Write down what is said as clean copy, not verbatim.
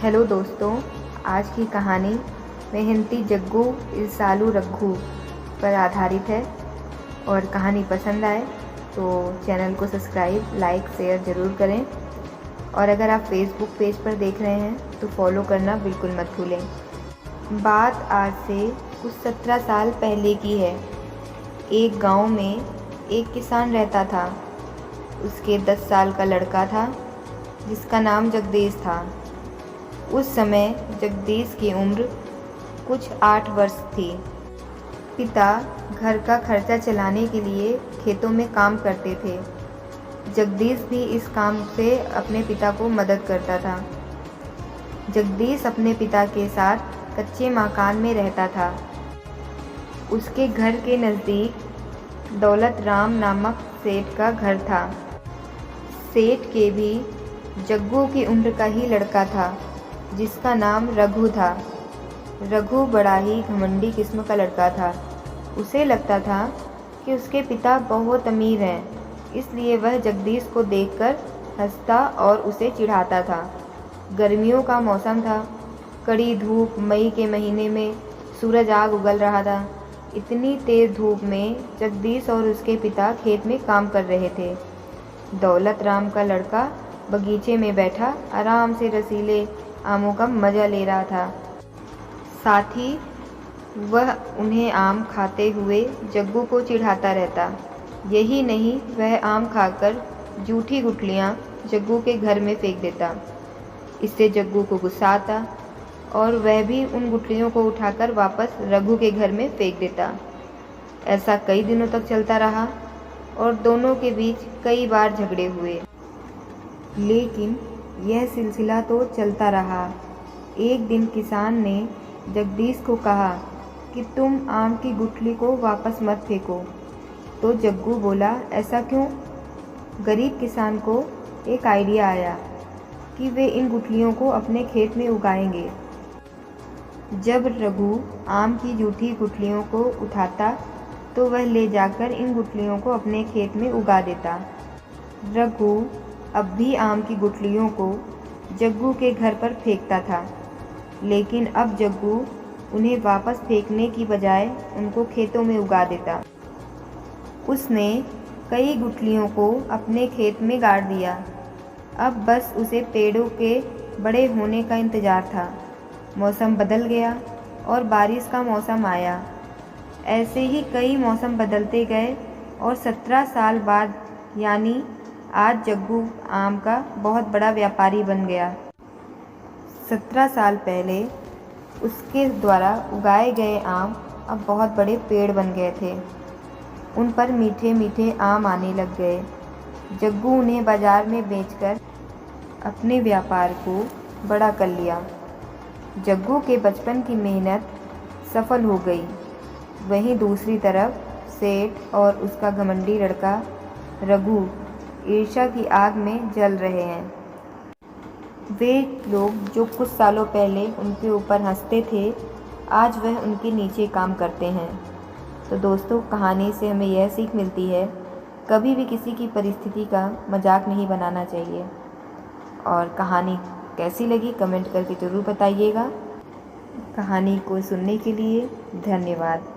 Hello दोस्तों, आज की कहानी मेहनती जग्गू इरसालू रघु पर आधारित है। और कहानी पसंद आए तो चैनल को सब्सक्राइब, लाइक, शेयर ज़रूर करें। और अगर आप फेसबुक पेज पर देख रहे हैं तो फॉलो करना बिल्कुल मत भूलें। बात आज से कुछ 17 साल पहले की है। एक गांव में एक किसान रहता था। उसके 10 साल का लड़का था जिसका नाम जगदीश था। उस समय जगदीश की उम्र कुछ 8 वर्ष थी। पिता घर का खर्चा चलाने के लिए खेतों में काम करते थे। जगदीश भी इस काम से अपने पिता को मदद करता था। जगदीश अपने पिता के साथ कच्चे मकान में रहता था। उसके घर के नज़दीक दौलत राम नामक सेठ का घर था। सेठ के भी जग्गू की उम्र का ही लड़का था जिसका नाम रघु था। रघु बड़ा ही घमंडी किस्म का लड़का था। उसे लगता था कि उसके पिता बहुत अमीर हैं, इसलिए वह जगदीश को देखकर हंसता और उसे चिढ़ाता था। गर्मियों का मौसम था। कड़ी धूप, मई के महीने में सूरज आग उगल रहा था। इतनी तेज़ धूप में जगदीश और उसके पिता खेत में काम कर रहे थे। दौलत राम का लड़का बगीचे में बैठा आराम से रसीले आमों का मज़ा ले रहा था। साथ ही वह उन्हें आम खाते हुए जग्गू को चिढ़ाता रहता। यही नहीं, वह आम खाकर जूठी गुठलियाँ जग्गू के घर में फेंक देता। इससे जग्गू को गुस्सा आता और वह भी उन गुठलियों को उठाकर वापस रघु के घर में फेंक देता। ऐसा कई दिनों तक चलता रहा और दोनों के बीच कई बार झगड़े हुए। लेकिन यह सिलसिला तो चलता रहा। एक दिन किसान ने जगदीश को कहा कि तुम आम की गुठली को वापस मत फेंको। तो जग्गू बोला, ऐसा क्यों? गरीब किसान को एक आइडिया आया कि वे इन गुठलियों को अपने खेत में उगाएंगे। जब रघु आम की जूठी गुठलियों को उठाता तो वह ले जाकर इन गुठलियों को अपने खेत में उगा देता। रघु अब भी आम की गुठलियों को जग्गू के घर पर फेंकता था, लेकिन अब जग्गू उन्हें वापस फेंकने की बजाय उनको खेतों में उगा देता। उसने कई गुठलियों को अपने खेत में गाड़ दिया। अब बस उसे पेड़ों के बड़े होने का इंतज़ार था। मौसम बदल गया और बारिश का मौसम आया। ऐसे ही कई मौसम बदलते गए और 17 साल बाद यानी आज जग्गू आम का बहुत बड़ा व्यापारी बन गया। 17 साल पहले उसके द्वारा उगाए गए आम अब बहुत बड़े पेड़ बन गए थे। उन पर मीठे मीठे आम आने लग गए। जग्गू उन्हें बाज़ार में बेचकर अपने व्यापार को बड़ा कर लिया। जग्गू के बचपन की मेहनत सफल हो गई। वहीं दूसरी तरफ सेठ और उसका घमंडी लड़का रघु ईर्ष्या की आग में जल रहे हैं। वे लोग जो कुछ सालों पहले उनके ऊपर हंसते थे, आज वह उनके नीचे काम करते हैं। तो दोस्तों, कहानी से हमें यह सीख मिलती है, कभी भी किसी की परिस्थिति का मजाक नहीं बनाना चाहिए। और कहानी कैसी लगी कमेंट करके ज़रूर बताइएगा। कहानी को सुनने के लिए धन्यवाद।